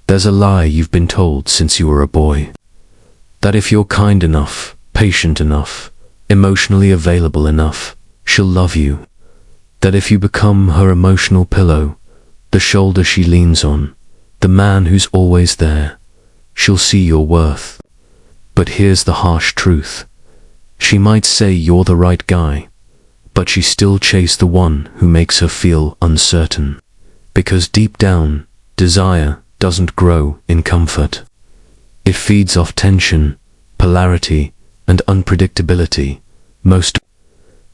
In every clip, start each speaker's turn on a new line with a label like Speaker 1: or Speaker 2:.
Speaker 1: There's a lie you've been told since you were a boy. That if you're kind enough, patient enough, emotionally available enough, she'll love you. That if you become her emotional pillow, the shoulder she leans on, the man who's always there, she'll see your worth. But here's the harsh truth. She might say you're the right guy, but she still chase the one who makes her feel uncertain. Because deep down, desire doesn't grow in comfort. It feeds off tension, polarity, and unpredictability. Most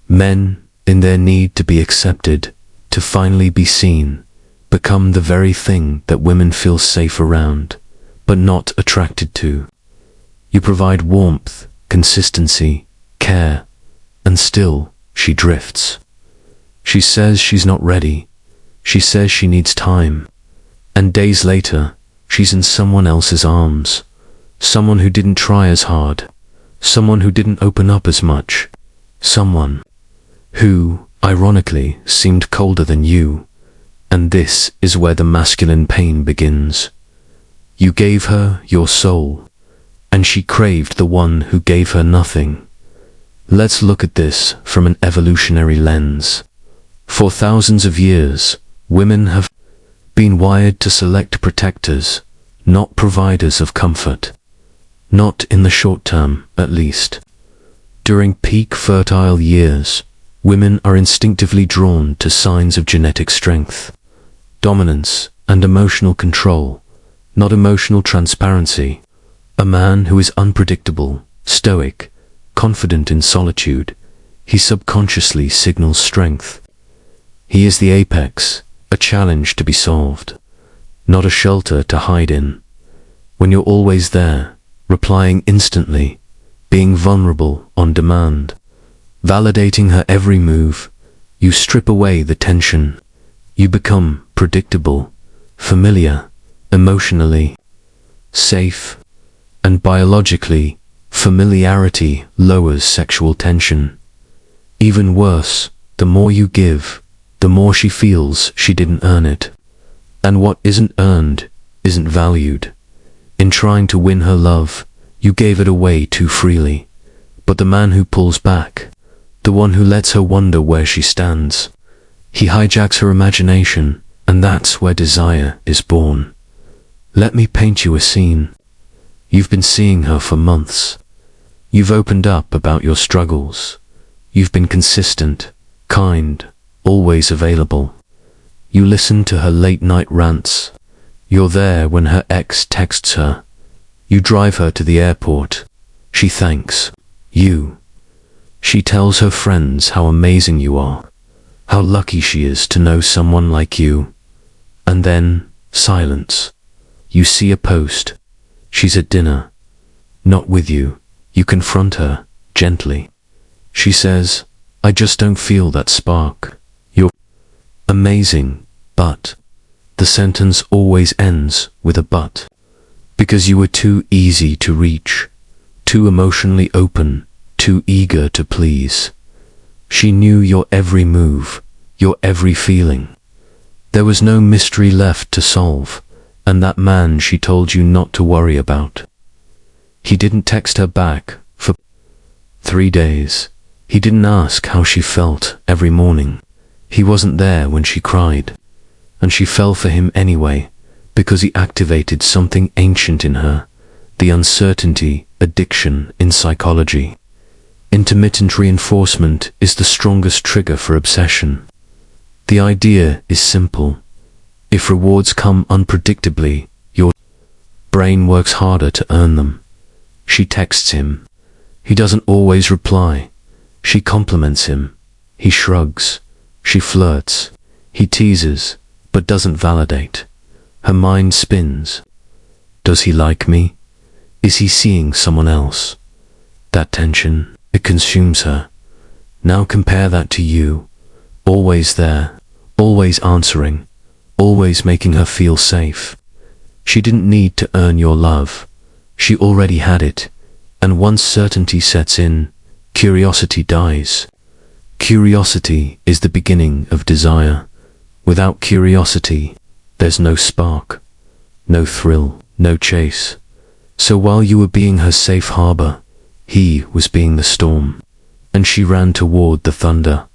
Speaker 1: men, in their need to be accepted, to finally be seen, become the very thing that women feel safe around, but not attracted to. You provide warmth, consistency, care, and still she drifts. She says she's not ready. She says she needs time. And days later, she's in someone else's arms. Someone who didn't try as hard. Someone who didn't open up as much. Someone who, ironically, seemed colder than you. And this is where the masculine pain begins. You gave her your soul, and she craved the one who gave her nothing. Let's look at this from an evolutionary lens. For thousands of years, women have been wired to select protectors, not providers of comfort. Not in the short term, at least. During peak fertile years, women are instinctively drawn to signs of genetic strength, dominance, and emotional control, not emotional transparency. A man who is unpredictable, stoic, confident in solitude, he subconsciously signals strength. He is the apex, a challenge to be solved, not a shelter to hide in. When you're always there, replying instantly, being vulnerable on demand, validating her every move, you strip away the tension. You become predictable, familiar, emotionally safe, and biologically, familiarity lowers sexual tension. Even worse, the more you give, the more she feels she didn't earn it. And what isn't earned isn't valued. In trying to win her love, you gave it away too freely. But the man who pulls back, the one who lets her wonder where she stands, he hijacks her imagination, and that's where desire is born. Let me paint you a scene. You've been seeing her for months. You've opened up about your struggles. You've been consistent, kind, always available. You listen to her late-night rants. You're there when her ex texts her. You drive her to the airport. She thanks you. She tells her friends how amazing you are, how lucky she is to know someone like you. And then, silence. You see a post. She's at dinner. Not with you. You confront her, gently. She says, I just don't feel that spark. You're amazing, but the sentence always ends with a but. Because you were too easy to reach, too emotionally open, too eager to please. She knew your every move, your every feeling. There was no mystery left to solve, and that man she told you not to worry about. He didn't text her back for 3 days. He didn't ask how she felt every morning. He wasn't there when she cried. And she fell for him anyway, because he activated something ancient in her, the uncertainty addiction in psychology. Intermittent reinforcement is the strongest trigger for obsession. The idea is simple. If rewards come unpredictably, your brain works harder to earn them. She texts him. He doesn't always reply. She compliments him. He shrugs. She flirts. He teases, but doesn't validate. Her mind spins. Does he like me? Is he seeing someone else? That tension, it consumes her. Now compare that to you. Always there, always answering, always making her feel safe. She didn't need to earn your love. She already had it. And once certainty sets in, curiosity dies. Curiosity is the beginning of desire. Without curiosity, there's no spark, no thrill, no chase. So while you were being her safe harbor, he was being the storm, and she ran toward the thunder.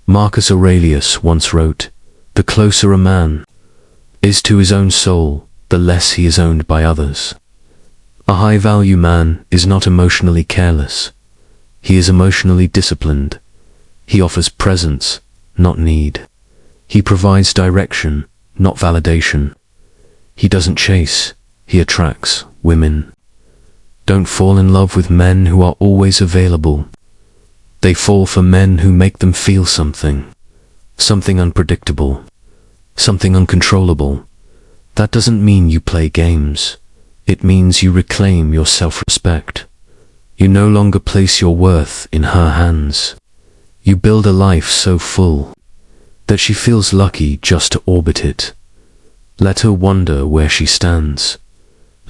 Speaker 1: Marcus Aurelius once wrote, "The closer a man is to his own soul, the less he is owned by others." A high-value man is not emotionally careless. He is emotionally disciplined. He offers presence, not need. He provides direction, not validation. He doesn't chase, he attracts women. Don't fall in love with men who are always available. They fall for men who make them feel something unpredictable, something uncontrollable. That doesn't mean you play games. It means you reclaim your self-respect. You no longer place your worth in her hands. You build a life so full that she feels lucky just to orbit it. Let her wonder where she stands.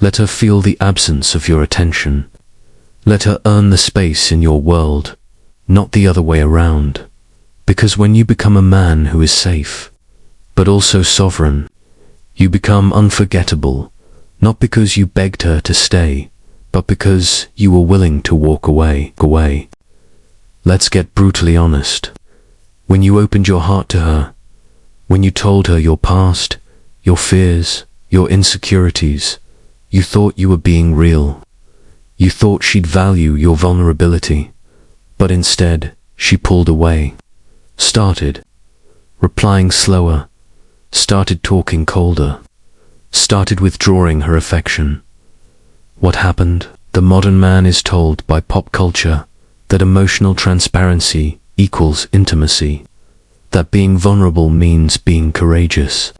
Speaker 1: Let her feel the absence of your attention. Let her earn the space in your world, not the other way around. Because when you become a man who is safe, but also sovereign, you become unforgettable, not because you begged her to stay, but because you were willing to walk away. Let's get brutally honest. When you opened your heart to her, when you told her your past, your fears, your insecurities, you thought you were being real. You thought she'd value your vulnerability, but instead she pulled away, started replying slower, started talking colder, started withdrawing her affection. What happened? The modern man is told by pop culture that emotional transparency equals intimacy, that being vulnerable means being courageous.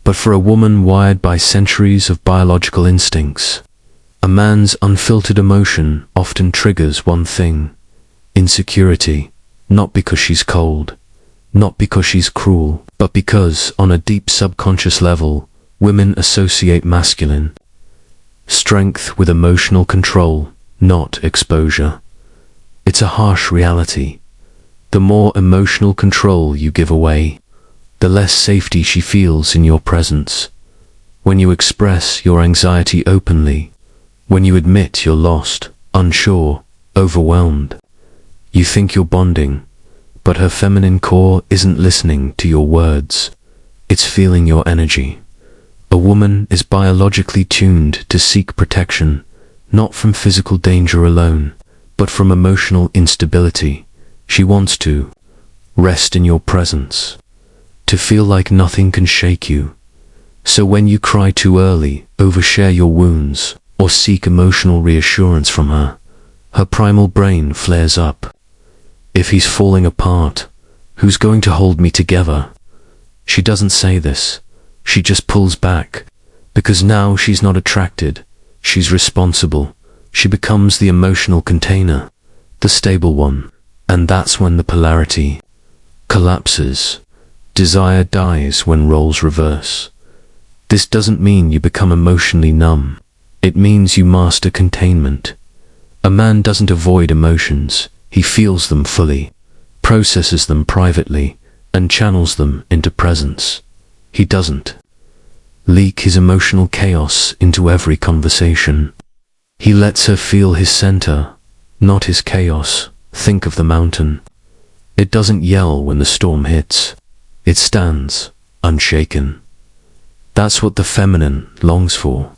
Speaker 1: But for a woman wired by centuries of biological instincts, a man's unfiltered emotion often triggers one thing: insecurity, not because she's cold, not because she's cruel, but because, on a deep subconscious level, women associate masculine strength with emotional control, not exposure. It's a harsh reality. The more emotional control you give away, the less safety she feels in your presence. When you express your anxiety openly, when you admit you're lost, unsure, overwhelmed, you think you're bonding, but her feminine core isn't listening to your words. It's feeling your energy. A woman is biologically tuned to seek protection, not from physical danger alone, but from emotional instability. She wants to rest in your presence, to feel like nothing can shake you. So when you cry too early, overshare your wounds, or seek emotional reassurance from her, her primal brain flares up. If he's falling apart, who's going to hold me together? She doesn't say this. She just pulls back, because now she's not attracted, she's responsible. She becomes the emotional container, the stable one, and that's when the polarity collapses. Desire dies when roles reverse. This doesn't mean you become emotionally numb. It means you master containment. A man doesn't avoid emotions, he feels them fully, processes them privately, and channels them into presence. He doesn't leak his emotional chaos into every conversation. He lets her feel his center, not his chaos. Think of the mountain. It doesn't yell when the storm hits. It stands, unshaken. That's what the feminine longs for.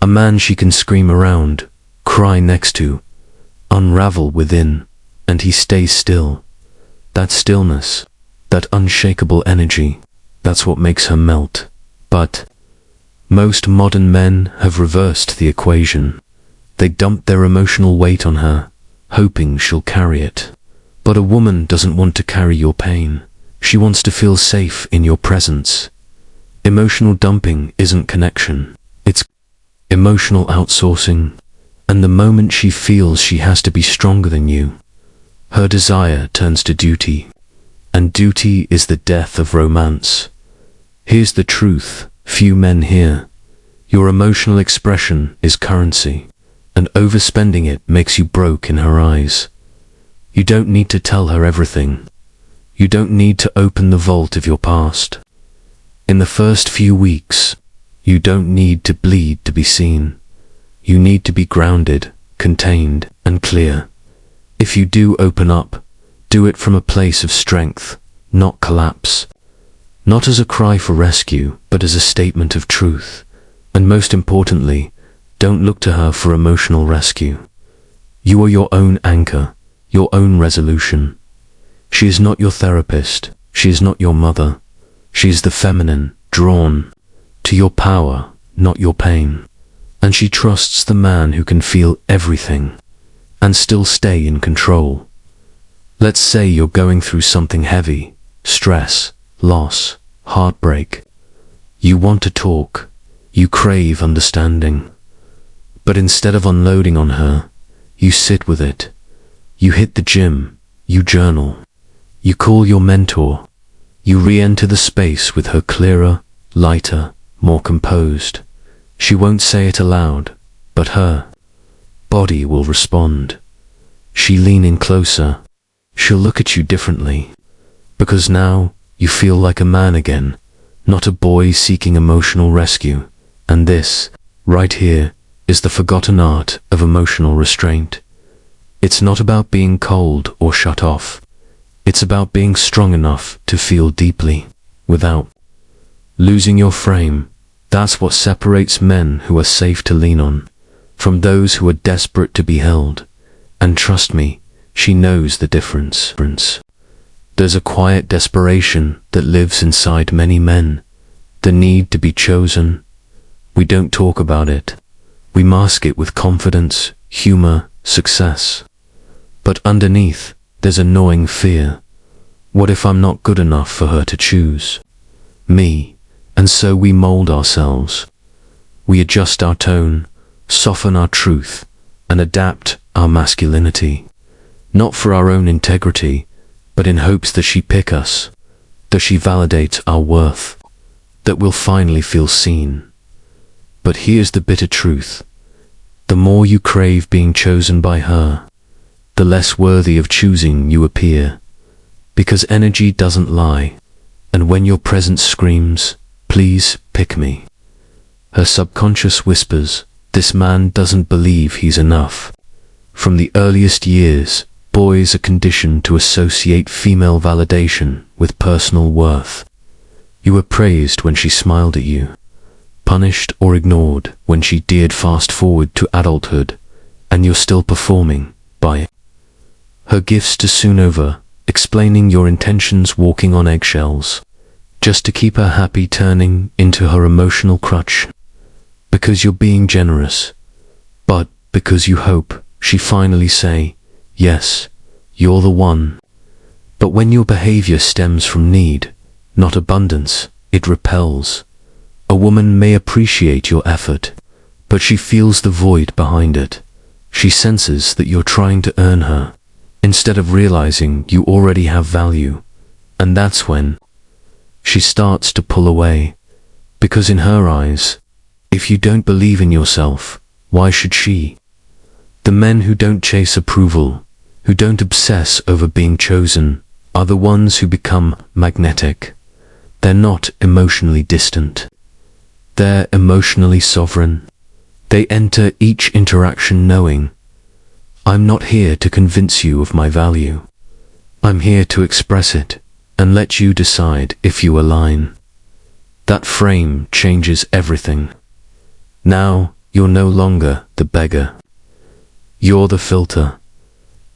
Speaker 1: A man she can scream around, cry next to, unravel within, and he stays still. That stillness, that unshakable energy, that's what makes her melt. But most modern men have reversed the equation. They dump their emotional weight on her, hoping she'll carry it. But a woman doesn't want to carry your pain. She wants to feel safe in your presence. Emotional dumping isn't connection. It's emotional outsourcing. And the moment she feels she has to be stronger than you, her desire turns to duty. And duty is the death of romance. Here's the truth few men hear. Your emotional expression is currency, and overspending it makes you broke in her eyes. You don't need to tell her everything. You don't need to open the vault of your past. In the first few weeks, You don't need to bleed to be seen. You need to be grounded, contained, and clear. If you do open up, do it from a place of strength, not collapse. Not as a cry for rescue, but as a statement of truth. And most importantly, don't look to her for emotional rescue. You are your own anchor, your own resolution. She is not your therapist. She is not your mother. She is the feminine, drawn to your power, not your pain. And she trusts the man who can feel everything and still stay in control. Let's say you're going through something heavy, stress, loss, heartbreak. You want to talk. You crave understanding. But instead of unloading on her, you sit with it. You hit the gym. You journal. You call your mentor. You re-enter the space with her clearer, lighter, more composed. She won't say it aloud, but her body will respond. She lean in closer. She'll look at you differently. Because now you feel like a man again, not a boy seeking emotional rescue. And this, right here, is the forgotten art of emotional restraint. It's not about being cold or shut off. It's about being strong enough to feel deeply, without losing your frame. That's what separates men who are safe to lean on, from those who are desperate to be held. And trust me, she knows the difference. There's a quiet desperation that lives inside many men, the need to be chosen. We don't talk about it. We mask it with confidence, humor, success. But underneath, there's a gnawing fear. What if I'm not good enough for her to choose me? And so we mold ourselves. We adjust our tone, soften our truth, and adapt our masculinity. Not for our own integrity, but in hopes that she pick us, that she validate our worth, that we'll finally feel seen. But here's the bitter truth. The more you crave being chosen by her, the less worthy of choosing you appear. Because energy doesn't lie, and when your presence screams, "Please pick me," her subconscious whispers, "This man doesn't believe he's enough." From the earliest years, boys are conditioned to associate female validation with personal worth. You were praised when she smiled at you, punished or ignored when she dared fast forward to adulthood, and you're still performing by her gifts to soon over, explaining your intentions, walking on eggshells, just to keep her happy, turning into her emotional crutch. Because you're being generous, but because you hope she finally say, "Yes, you're the one." But when your behavior stems from need, not abundance, it repels. A woman may appreciate your effort, but she feels the void behind it. She senses that you're trying to earn her, instead of realizing you already have value. And that's when she starts to pull away. Because in her eyes, if you don't believe in yourself, why should she? The men who don't chase approval, who don't obsess over being chosen, are the ones who become magnetic. They're not emotionally distant. They're emotionally sovereign. They enter each interaction knowing, "I'm not here to convince you of my value. I'm here to express it and let you decide if you align." That frame changes everything. Now you're no longer the beggar. You're the filter.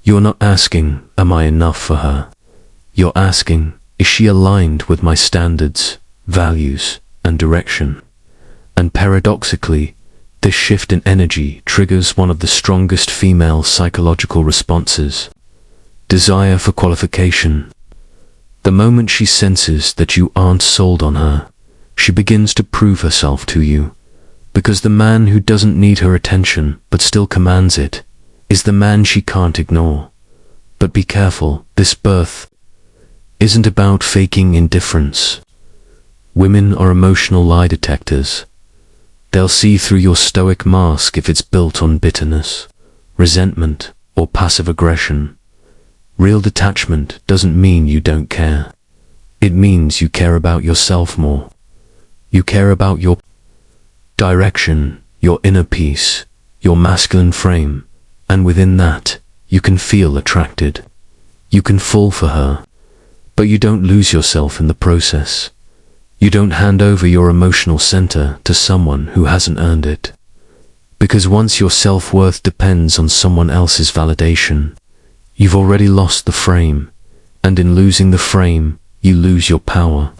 Speaker 1: You're not asking, "Am I enough for her?" You're asking, "Is she aligned with my standards, values, and direction?" And paradoxically, this shift in energy triggers one of the strongest female psychological responses: desire for qualification. The moment she senses that you aren't sold on her, she begins to prove herself to you. Because the man who doesn't need her attention but still commands it is the man she can't ignore. But be careful, this birth isn't about faking indifference. Women are emotional lie detectors. They'll see through your stoic mask if it's built on bitterness, resentment, or passive aggression. Real detachment doesn't mean you don't care. It means you care about yourself more. You care about your direction, your inner peace, your masculine frame, and within that, you can feel attracted. You can fall for her, but you don't lose yourself in the process. You don't hand over your emotional center to someone who hasn't earned it. Because once your self-worth depends on someone else's validation, you've already lost the frame, and in losing the frame, you lose your power.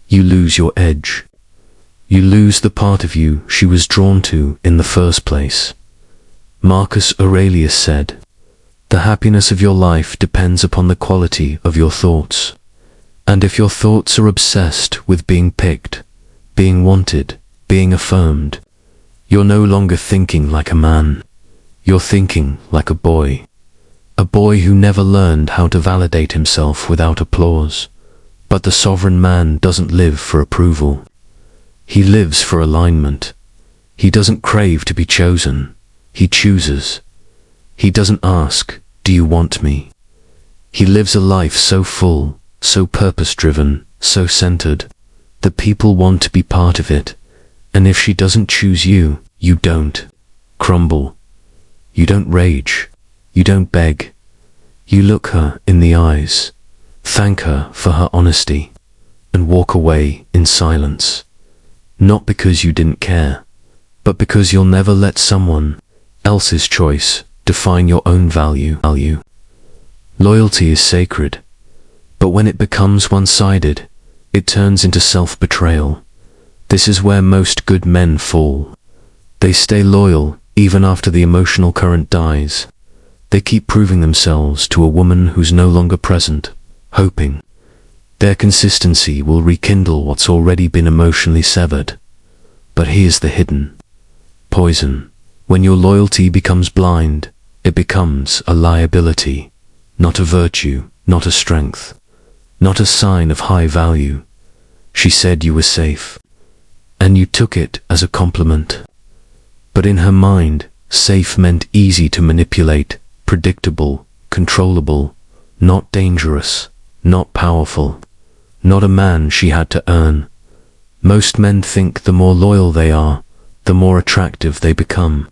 Speaker 1: You lose your edge. You lose the part of you she was drawn to in the first place. Marcus Aurelius said, "The happiness of your life depends upon the quality of your thoughts. And if your thoughts are obsessed with being picked, being wanted, being affirmed, you're no longer thinking like a man. You're thinking like a boy. A boy who never learned how to validate himself without applause. But the sovereign man doesn't live for approval. He lives for alignment. He doesn't crave to be chosen. He chooses. He doesn't ask, 'Do you want me?' He lives a life so full, so purpose-driven, so centered, that people want to be part of it. And if she doesn't choose you, you don't crumble. You don't rage. You don't beg. You look her in the eyes, thank her for her honesty, and walk away in silence. Not because you didn't care, but because you'll never let someone else's choice define your own value. Loyalty is sacred, but when it becomes one-sided, it turns into self-betrayal. This is where most good men fall. They stay loyal even after the emotional current dies. They keep proving themselves to a woman who's no longer present, hoping their consistency will rekindle what's already been emotionally severed. But here's the hidden poison. When your loyalty becomes blind, it becomes a liability, not a virtue, not a strength, not a sign of high value. She said you were safe, and you took it as a compliment. But in her mind, safe meant easy to manipulate, predictable, controllable, not dangerous, not powerful, not a man she had to earn. Most men think the more loyal they are, the more attractive they become.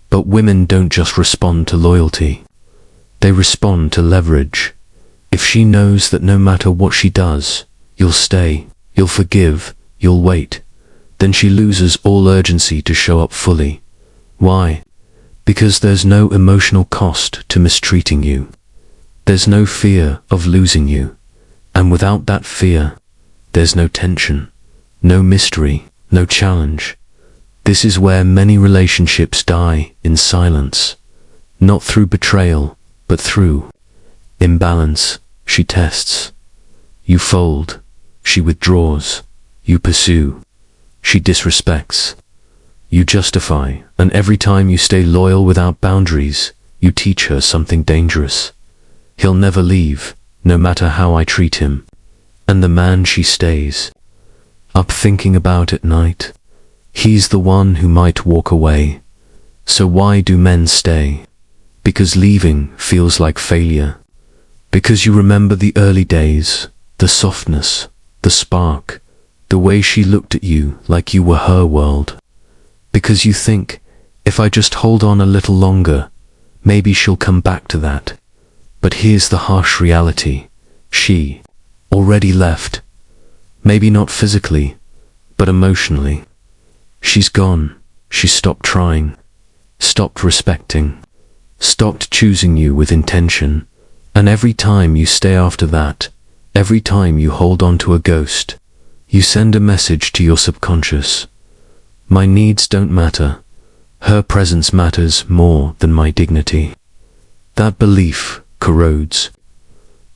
Speaker 1: But women don't just respond to loyalty. They respond to leverage. If she knows that no matter what she does, you'll stay, you'll forgive, you'll wait, then she loses all urgency to show up fully. Why? Because there's no emotional cost to mistreating you. There's no fear of losing you. And without that fear, there's no tension, no mystery, no challenge. This is where many relationships die in silence, not through betrayal, but through imbalance. She tests. You fold. She withdraws. You pursue. She disrespects. You justify, and every time you stay loyal without boundaries, you teach her something dangerous. He'll never leave, no matter how I treat him. And the man she stays up thinking about at night, he's the one who might walk away. So why do men stay? Because leaving feels like failure. Because you remember the early days, the softness, the spark, the way she looked at you like you were her world. Because you think, if I just hold on a little longer, maybe she'll come back to that. But here's the harsh reality. She already left. Maybe not physically, but emotionally. She's gone. She stopped trying, stopped respecting, stopped choosing you with intention. And every time you stay after that, every time you hold on to a ghost, you send a message to your subconscious. My needs don't matter. Her presence matters more than my dignity. That belief corrodes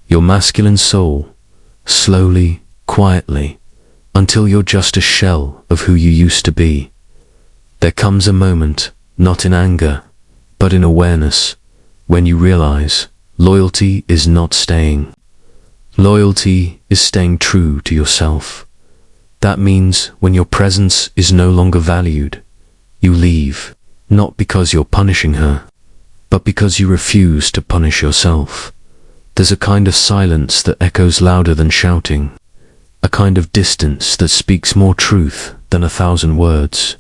Speaker 1: your masculine soul, slowly, quietly, until you're just a shell of who you used to be. There comes a moment, not in anger, but in awareness, when you realize loyalty is not staying. Loyalty is staying true to yourself. That means when your presence is no longer valued, you leave, not because you're punishing her, but because you refuse to punish yourself. There's a kind of silence that echoes louder than shouting, a kind of distance that speaks more truth than 1,000 words.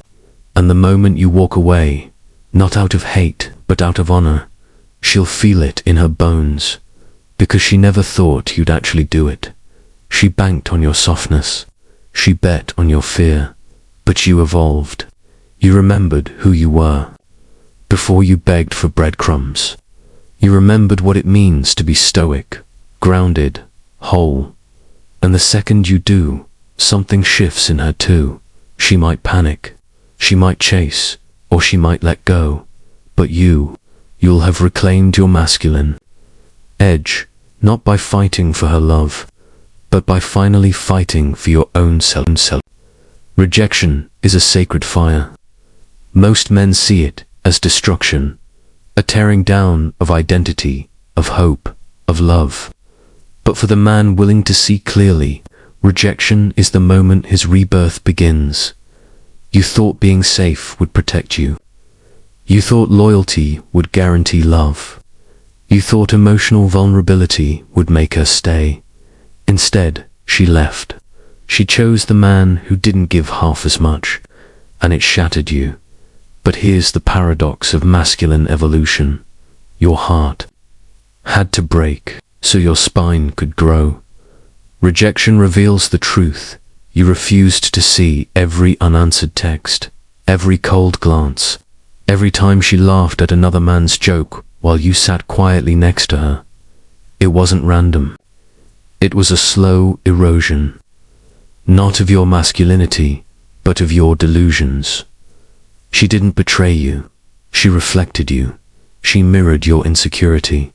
Speaker 1: And the moment you walk away, not out of hate, but out of honor, she'll feel it in her bones, because she never thought you'd actually do it. She banked on your softness. She bet on your fear. But you evolved. You remembered who you were. Before you begged for breadcrumbs. You remembered what it means to be stoic, grounded, whole. And the second you do, something shifts in her too. She might panic. She might chase. Or she might let go. But you'll have reclaimed your masculine edge, not by fighting for her love, but by finally fighting for your own self. Rejection is a sacred fire. Most men see it as destruction, a tearing down of identity, of hope, of love. But for the man willing to see clearly, rejection is the moment his rebirth begins. You thought being safe would protect you. You thought loyalty would guarantee love. You thought emotional vulnerability would make her stay. Instead, she left. She chose the man who didn't give half as much, and it shattered you. But here's the paradox of masculine evolution. Your heart had to break so your spine could grow. Rejection reveals the truth. You refused to see every unanswered text, every cold glance, every time she laughed at another man's joke while you sat quietly next to her. It wasn't random. It was a slow erosion, not of your masculinity, but of your delusions. She didn't betray you. She reflected you. She mirrored your insecurity.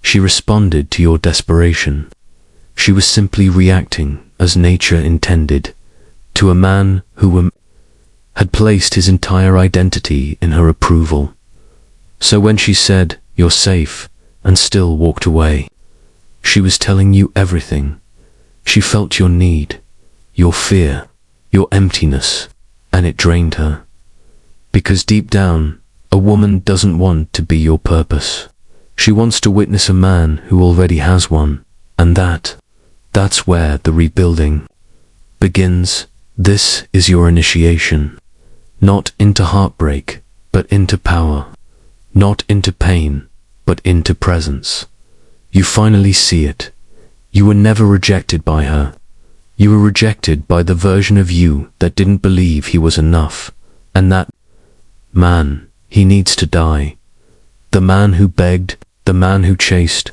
Speaker 1: She responded to your desperation. She was simply reacting as nature intended to a man who had placed his entire identity in her approval. So when she said, "You're safe," and still walked away, she was telling you everything. She felt your need, your fear, your emptiness, and it drained her. Because deep down, a woman doesn't want to be your purpose. She wants to witness a man who already has one, and that's where the rebuilding begins. This is your initiation, not into heartbreak, but into power, not into pain, but into presence. You finally see it. You were never rejected by her. You were rejected by the version of you that didn't believe he was enough, and that man, he needs to die. The man who begged, the man who chased,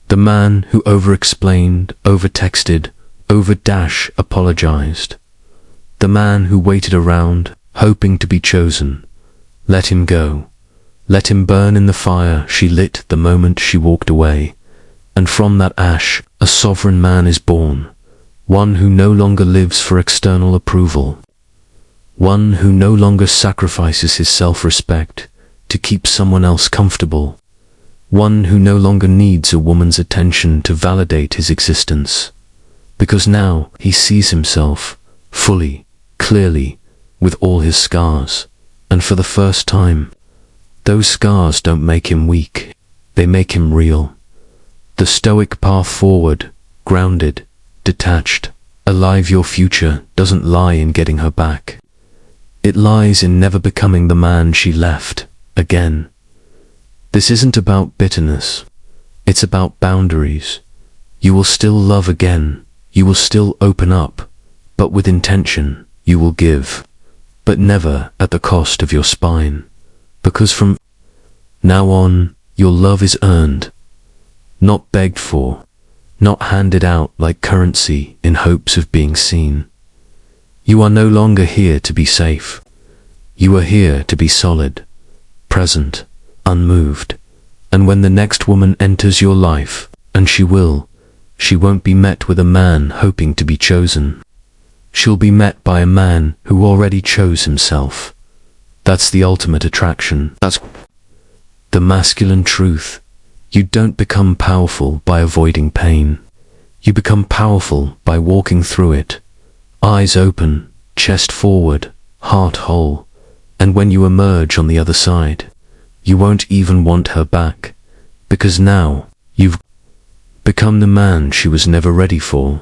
Speaker 1: the man who over-explained, over-texted, over-apologized. The man who waited around, hoping to be chosen. Let him go. Let him burn in the fire she lit the moment she walked away. And from that ash, a sovereign man is born. One who no longer lives for external approval. One who no longer sacrifices his self-respect to keep someone else comfortable. One who no longer needs a woman's attention to validate his existence. Because now he sees himself fully, clearly, with all his scars. And for the first time, those scars don't make him weak. They make him real. The stoic path forward, grounded, detached, alive. Your future doesn't lie in getting her back. It lies in never becoming the man she left again. This isn't about bitterness. It's about boundaries. You will still love again. You will still open up, but with intention. You will give, but never at the cost of your spine. Because from now on, your love is earned, not begged for, not handed out like currency in hopes of being seen. You are no longer here to be safe. You are here to be solid, present, unmoved. And when the next woman enters your life, and she won't be met with a man hoping to be chosen. She'll be met by a man who already chose himself. That's the ultimate attraction. That's the masculine truth. You don't become powerful by avoiding pain. You become powerful by walking through it. Eyes open, chest forward, heart whole. And when you emerge on the other side, you won't even want her back, because now you've become the man she was never ready for.